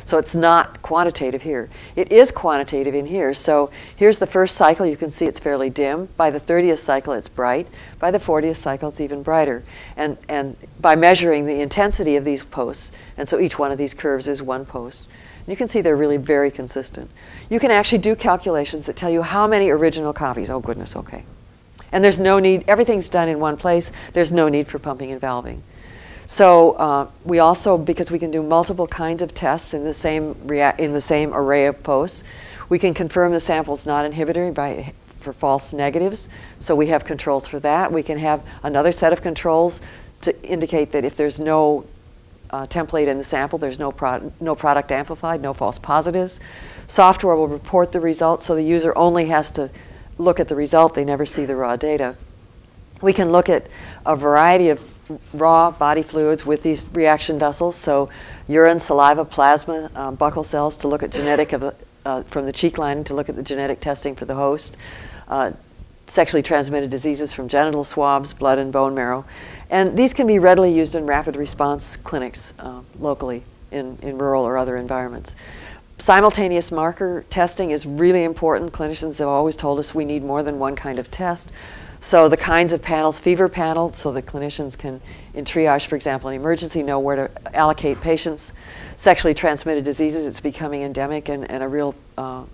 So it's not quantitative here. It is quantitative in here. So here's the first cycle. You can see it's fairly dim. By the 30th cycle, it's bright. By the 40th cycle, it's even brighter. And by measuring the intensity of these posts, and so each one of these curves is one post, you can see they're really very consistent. You can actually do calculations that tell you how many original copies. Oh, goodness, okay. And there's no need, everything's done in one place. There's no need for pumping and valving. So we also, because we can do multiple kinds of tests in the same array of posts, we can confirm the sample's not inhibitory for false negatives. So we have controls for that. We can have another set of controls to indicate that if there's no template in the sample, there's no product amplified, no false positives. Software will report the results, so the user only has to look at the result. They never see the raw data. We can look at a variety of raw body fluids with these reaction vessels, so urine, saliva, plasma, buccal cells to look at genetic from the cheek lining to look at the genetic testing for the host, sexually transmitted diseases from genital swabs, blood and bone marrow. And these can be readily used in rapid response clinics locally in rural or other environments. Simultaneous marker testing is really important. Clinicians have always told us we need more than one kind of test. So the kinds of panels, fever panel, so that clinicians can, in triage, for example, in emergency, know where to allocate patients. Sexually transmitted diseases, it's becoming endemic and a real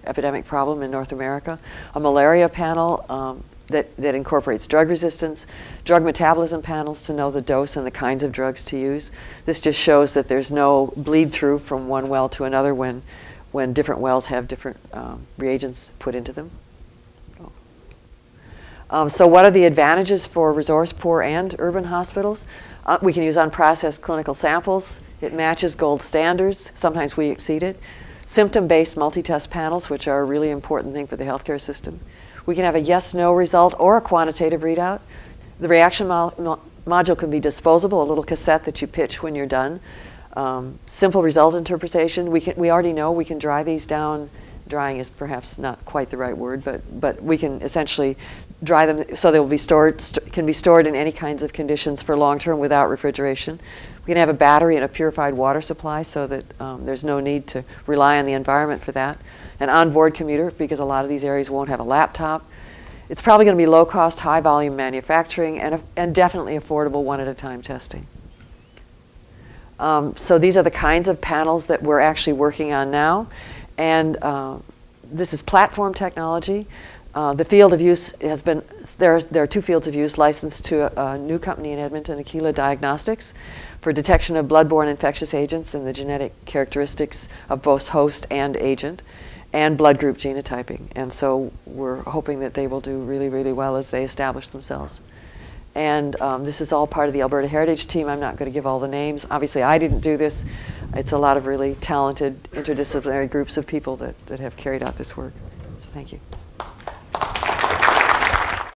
epidemic problem in North America. A malaria panel that incorporates drug resistance. Drug metabolism panels to know the dose and the kinds of drugs to use. This just shows that there's no bleed through from one well to another when different wells have different reagents put into them. So what are the advantages for resource-poor and urban hospitals? We can use unprocessed clinical samples. It matches gold standards. Sometimes we exceed it. Symptom-based multi-test panels, which are a really important thing for the healthcare system. We can have a yes-no result or a quantitative readout. The reaction module can be disposable, a little cassette that you pitch when you're done. Simple result interpretation. We already know we can dry these down. Drying is perhaps not quite the right word, but we can essentially dry them so they will be can be stored in any kinds of conditions for long term without refrigeration. We can have a battery and a purified water supply so that there's no need to rely on the environment for that. An onboard computer, because a lot of these areas won't have a laptop. It's probably going to be low cost, high volume manufacturing and definitely affordable one at a time testing. So these are the kinds of panels that we're actually working on now. And this is platform technology. The field of use has been, there are two fields of use licensed to a new company in Edmonton, Aquila Diagnostics, for detection of bloodborne infectious agents and the genetic characteristics of both host and agent, and blood group genotyping. And so we're hoping that they will do really, really well as they establish themselves. And this is all part of the Alberta Heritage Team. I'm not going to give all the names. Obviously, I didn't do this. It's a lot of really talented interdisciplinary groups of people that have carried out this work. So thank you.